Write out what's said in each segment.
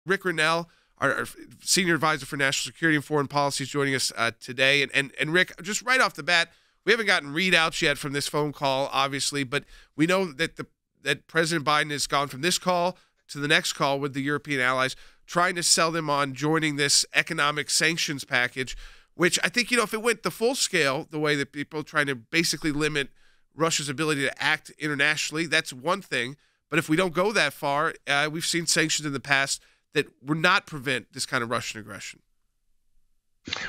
Rick Grenell, our Senior Advisor for National Security and Foreign Policy, is joining us today. And Rick, just right off the bat, we haven't gotten readouts yet from this phone call, obviously, but we know that that President Biden has gone from this call to the next call with the European allies, trying to sell them on joining this economic sanctions package, which I think, if it went the full scale, the way that people are trying to basically limit Russia's ability to act internationally, that's one thing. But if we don't go that far, we've seen sanctions in the past that would not prevent this kind of Russian aggression.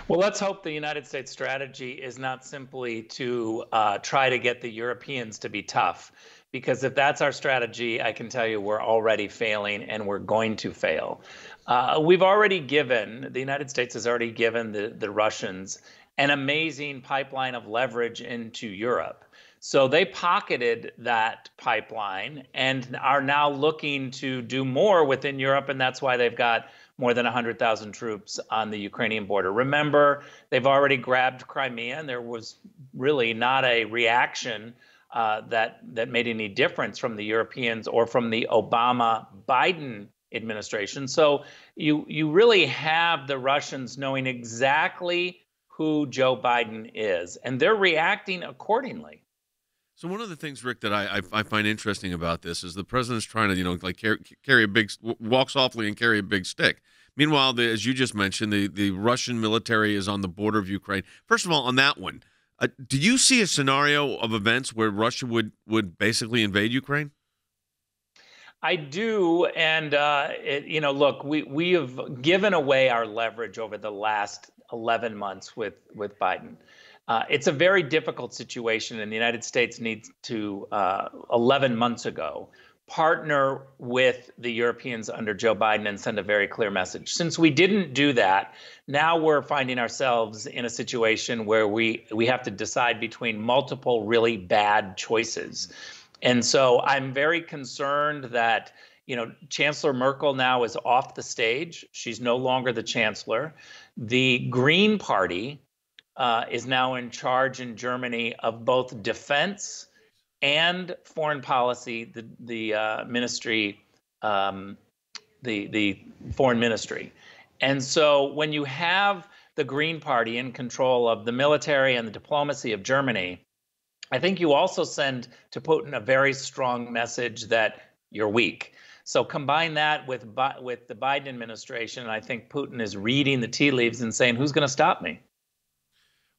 Well, let's hope the United States strategy is not simply to try to get the Europeans to be tough, because if that's our strategy, I can tell you we're already failing and we're going to fail. The United States has already given the Russians an amazing pipeline of leverage into Europe. So they pocketed that pipeline and are now looking to do more within Europe, and that's why they've got more than 100,000 troops on the Ukrainian border. Remember, they've already grabbed Crimea, and there was really not a reaction that made any difference from the Europeans or from the Obama-Biden administration. So you really have the Russians knowing exactly who Joe Biden is, and they're reacting accordingly. So one of the things, Rick, that I find interesting about this is the president's trying to, carry a big, walk softly and carry a big stick. Meanwhile, as you just mentioned, the Russian military is on the border of Ukraine. First of all, on that one, do you see a scenario of events where Russia would basically invade Ukraine? I do, and look, we have given away our leverage over the last 11 months with Biden. It's a very difficult situation, and the United States needs to, 11 months ago, partner with the Europeans under Joe Biden and send a very clear message. Since we didn't do that, now we're finding ourselves in a situation where we have to decide between multiple really bad choices. And so I'm very concerned that, Chancellor Merkel now is off the stage. She's no longer the chancellor. The Green Party is now in charge in Germany of both defense and foreign policy, the ministry, the foreign ministry. And so when you have the Green Party in control of the military and the diplomacy of Germany, I think you also send to Putin a very strong message that you're weak. So combine that with the Biden administration, and I think Putin is reading the tea leaves and saying, who's going to stop me?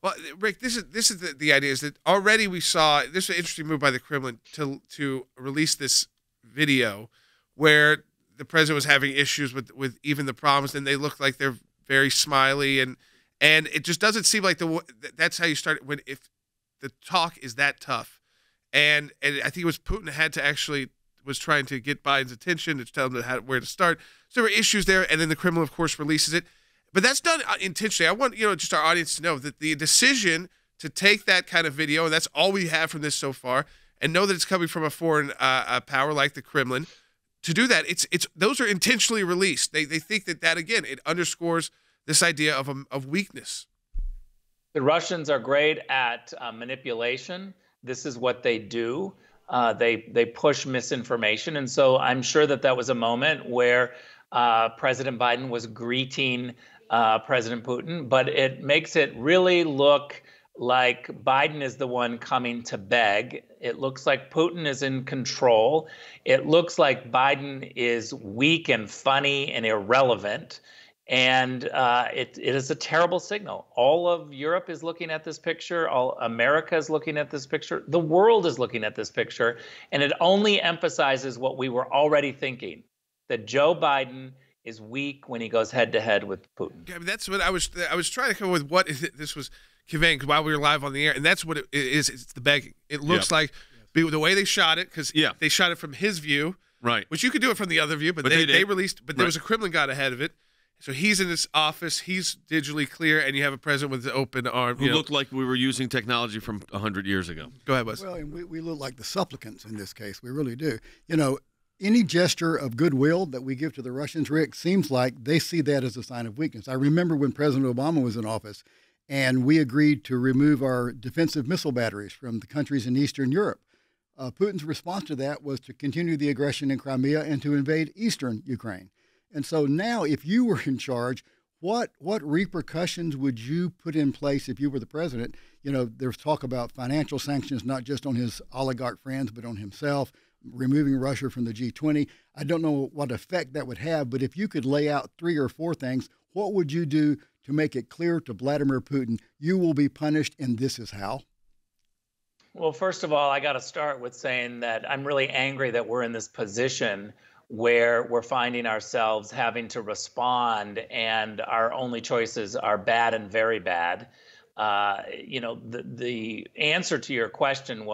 Well, Rick, this is the idea is that already we saw this was an interesting move by the Kremlin to release this video where the president was having issues with even the problems, and they look like they're very smiley, and it just doesn't seem like that's how you start if the talk is that tough, and I think it was Putin had to actually was trying to get Biden's attention to tell him where to start. So there were issues there, and then the Kremlin, of course, releases it. But that's done intentionally. I want just our audience to know that the decision to take that kind of video, and that's all we have from this so far, and know that it's coming from a foreign power like the Kremlin, to do that, those are intentionally released. They think that again, it underscores this idea of weakness. The Russians are great at manipulation. This is what they do. They push misinformation, and so I'm sure that was a moment where President Biden was greeting President Putin, but it makes it really look like Biden is the one coming to beg. It looks like Putin is in control. It looks like Biden is weak and funny and irrelevant. And it is a terrible signal. All of Europe is looking at this picture. All America is looking at this picture. The world is looking at this picture. And it only emphasizes what we were already thinking, that Joe Biden is weak when he goes head-to-head with Putin. Yeah, I mean, that's what I was trying to come up with what this was conveying while we were live on the air, and that's what it is. It's the begging. It looks like the way they shot it, because they shot it from his view, right? Which you could do it from the other view, but they released. But there was a Kremlin got ahead of it. So he's in his office. He's digitally clear, and you have a president with an open arm. Who looked like we were using technology from 100 years ago. Go ahead, Wes. Well, and we look like the supplicants in this case. We really do. Any gesture of goodwill that we give to the Russians, Rick, seems like they see that as a sign of weakness. I remember when President Obama was in office, and we agreed to remove our defensive missile batteries from the countries in Eastern Europe. Putin's response to that was to continue the aggression in Crimea and to invade eastern Ukraine. And so now, if you were in charge, what repercussions would you put in place if you were the president? There's talk about financial sanctions, not just on his oligarch friends, but on himself, removing Russia from the G20. I don't know what effect that would have, but if you could lay out 3 or 4 things, what would you do to make it clear to Vladimir Putin, you will be punished and this is how? Well, first of all, I got to start with saying that I'm really angry that we're in this position where we're finding ourselves having to respond and our only choices are bad and very bad. The answer to your question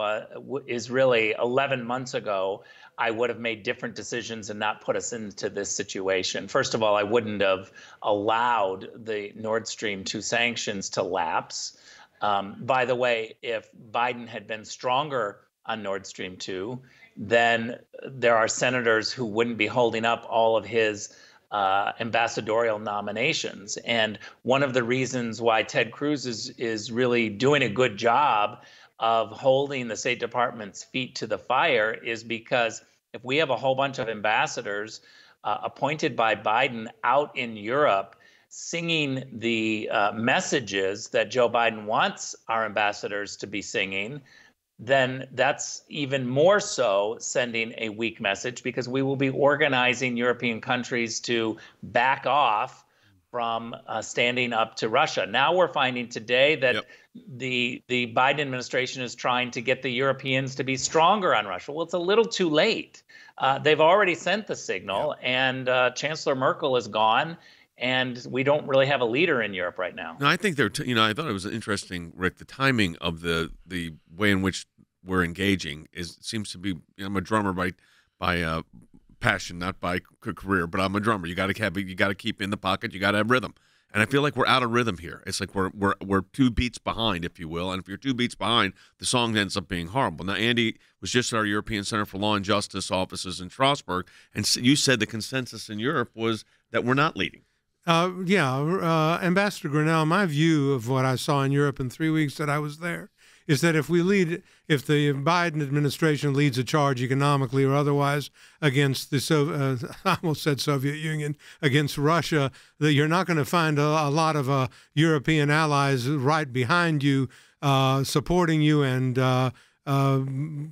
is really 11 months ago, I would have made different decisions and not put us into this situation. First of all, I wouldn't have allowed the Nord Stream 2 sanctions to lapse. By the way, if Biden had been stronger on Nord Stream 2, then there are senators who wouldn't be holding up all of his ambassadorial nominations. And one of the reasons why Ted Cruz is really doing a good job of holding the State Department's feet to the fire is because if we have a whole bunch of ambassadors appointed by Biden out in Europe singing the messages that Joe Biden wants our ambassadors to be singing, then that's even more so sending a weak message, because we will be organizing European countries to back off from standing up to Russia. Now we're finding today that the Biden administration is trying to get the Europeans to be stronger on Russia. Well, it's a little too late. They've already sent the signal, and Chancellor Merkel is gone. And we don't really have a leader in Europe right now. No, I think I thought it was interesting, Rick, the timing of the way in which we're engaging seems to be. I'm a drummer by passion, not by career, but I'm a drummer. You got to keep in the pocket. You got to have rhythm, and I feel like we're out of rhythm here. It's like we're 2 beats behind, if you will. And if you're 2 beats behind, the song ends up being horrible. Now, Andy was just at our European Center for Law and Justice offices in Strasbourg, and you said the consensus in Europe was that we're not leading. Ambassador Grenell, my view of what I saw in Europe in 3 weeks that I was there is that if the Biden administration leads a charge economically or otherwise against I almost said Soviet Union, against Russia, that you're not going to find a lot of European allies right behind you, supporting you and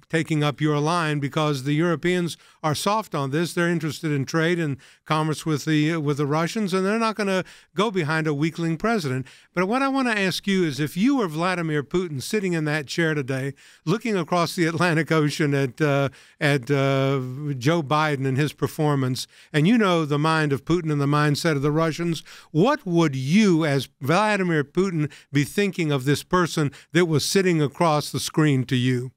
taking up your line, because the Europeans are soft on this. They're interested in trade and commerce with the Russians, and they're not going to go behind a weakling president. But what I want to ask you is, if you were Vladimir Putin sitting in that chair today, looking across the Atlantic Ocean at Joe Biden and his performance, and you know the mind of Putin and the mindset of the Russians, what would you, as Vladimir Putin, be thinking of this person that was sitting across the screen to you?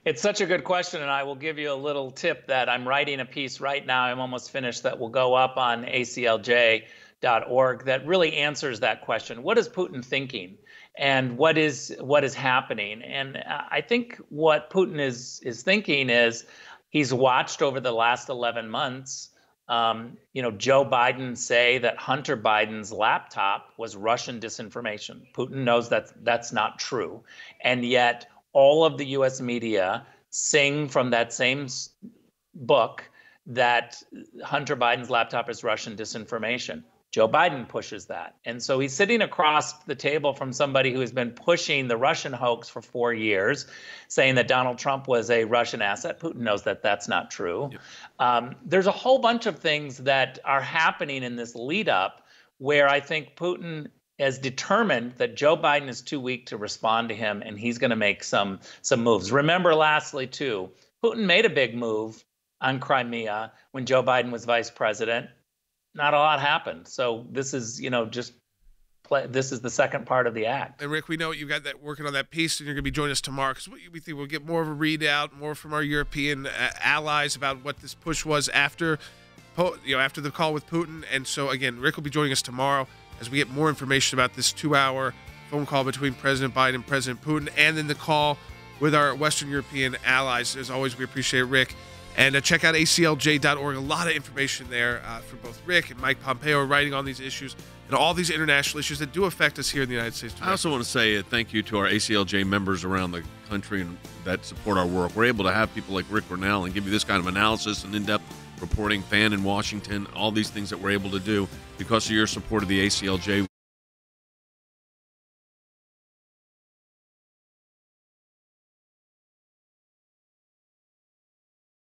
It's such a good question, and I will give you a little tip that I'm writing a piece right now. I'm almost finished, that will go up on ACLJ.org that really answers that question. What is Putin thinking, and what is happening? And I think what Putin is thinking is he's watched over the last 11 months, Joe Biden say that Hunter Biden's laptop was Russian disinformation. Putin knows that that's not true, and yet all of the U.S. media sing from that same book that Hunter Biden's laptop is Russian disinformation. Joe Biden pushes that. And so he's sitting across the table from somebody who has been pushing the Russian hoax for 4 years, saying that Donald Trump was a Russian asset. Putin knows that that's not true. Yep. There's a whole bunch of things that are happening in this lead up where I think Putin is determined that Joe Biden is too weak to respond to him, and he's going to make some moves. Remember, lastly, too, Putin made a big move on Crimea when Joe Biden was vice president. Not a lot happened. So this is, this is the second part of the act. And Rick, we know you've got that working on that piece, and you're going to be joining us tomorrow, because we think we'll get more of a readout, more from our European allies about what this push was after the call with Putin. And so again, Rick will be joining us tomorrow as we get more information about this 2-hour phone call between President Biden and President Putin, and then the call with our Western European allies. As always, we appreciate Rick. And check out ACLJ.org. A lot of information there for both Rick and Mike Pompeo writing on these issues and all these international issues that do affect us here in the United States. I also want to say thank you to our ACLJ members around the country that support our work. We're able to have people like Rick Grenell and give you this kind of analysis and in-depth reporting fan in Washington, all these things that we're able to do because of your support of the ACLJ.